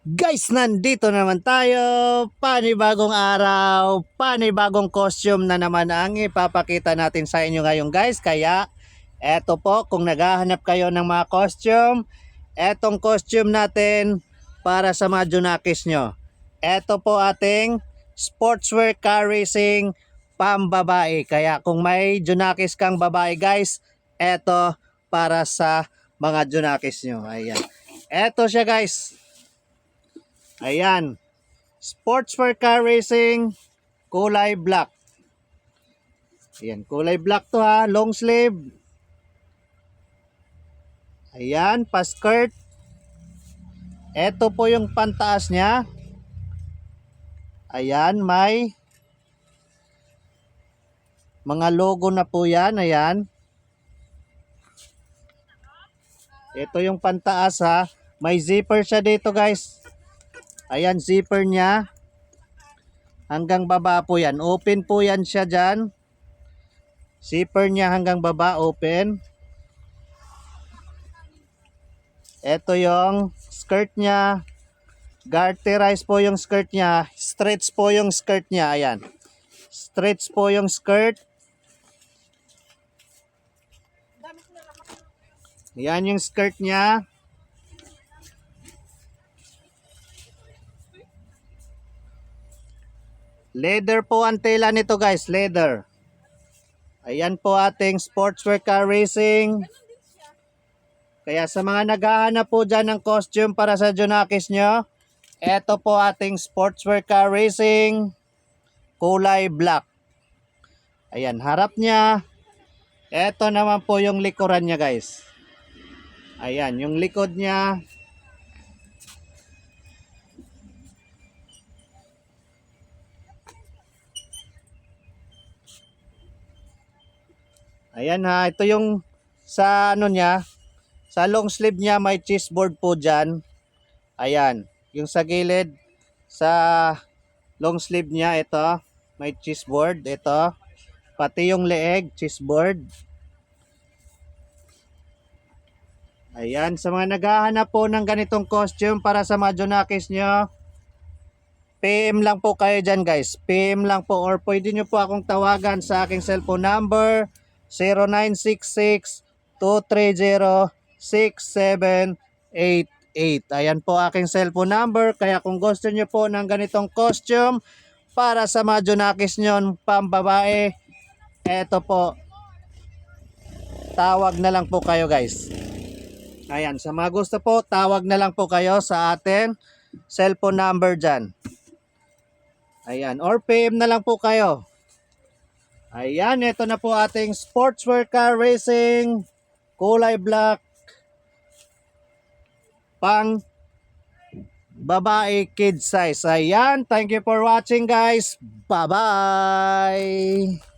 Guys, nandito naman tayo. Panibagong araw, panibagong costume na naman ang ipapakita natin sa inyo ngayon guys. Kaya eto po, kung naghahanap kayo ng mga costume, etong costume natin para sa mga junakis nyo. Eto po ating sportswear car racing pambabae. Kaya kung may junakis kang babae guys, eto para sa mga junakis nyo. Ayan. Eto siya guys. Ayan. Sportswear car racing kulay black. Ayan, kulay black to ha, long sleeve. Ayan, pa-skirt. Ito po yung pantaas niya. Ayan, may mga logo na po yan. Ayan. Ito yung pantaas ha. May zipper siya dito guys. Ayan, zipper niya. Hanggang baba po yan. Open po yan siya dyan. Zipper niya hanggang baba, open. Ito yung skirt niya. Garterize po yung skirt niya. Stretch po yung skirt niya. Ayan. Stretch po yung skirt. Ayan yung skirt niya. Leather po ang tela nito guys. Leather. Ayan po ating sportswear car racing. Kaya sa mga naghahanap po dyan ng costume para sa junakis nyo, eto po ating sportswear car racing kulay black. Ayan, harap niya. Eto naman po yung likuran niya guys. Ayan, yung likod niya. Ayan ha, ito yung sa ano niya, sa long sleeve niya may chessboard po dyan. Ayan, yung sa gilid, sa long sleeve niya, ito, may chessboard, ito. Pati yung leeg, chessboard. Ayan, sa mga naghahanap po ng ganitong costume para sa mga junakis nyo, PM lang po kayo dyan guys. PM lang po or pwede nyo po akong tawagan sa aking cellphone number 0966-230-6788. Ayan po aking cellphone number. Kaya kung gusto nyo po ng ganitong costume para sa mga junakis nyo pambabae, eto po, tawag na lang po kayo guys. Ayan, sa mga gusto po, tawag na lang po kayo sa atin cellphone number dyan. Ayan, or PM na lang po kayo. Ayan, ito na po ating sportswear car racing kulay black pang babae kid size. Ayan, thank you for watching guys. Bye-bye.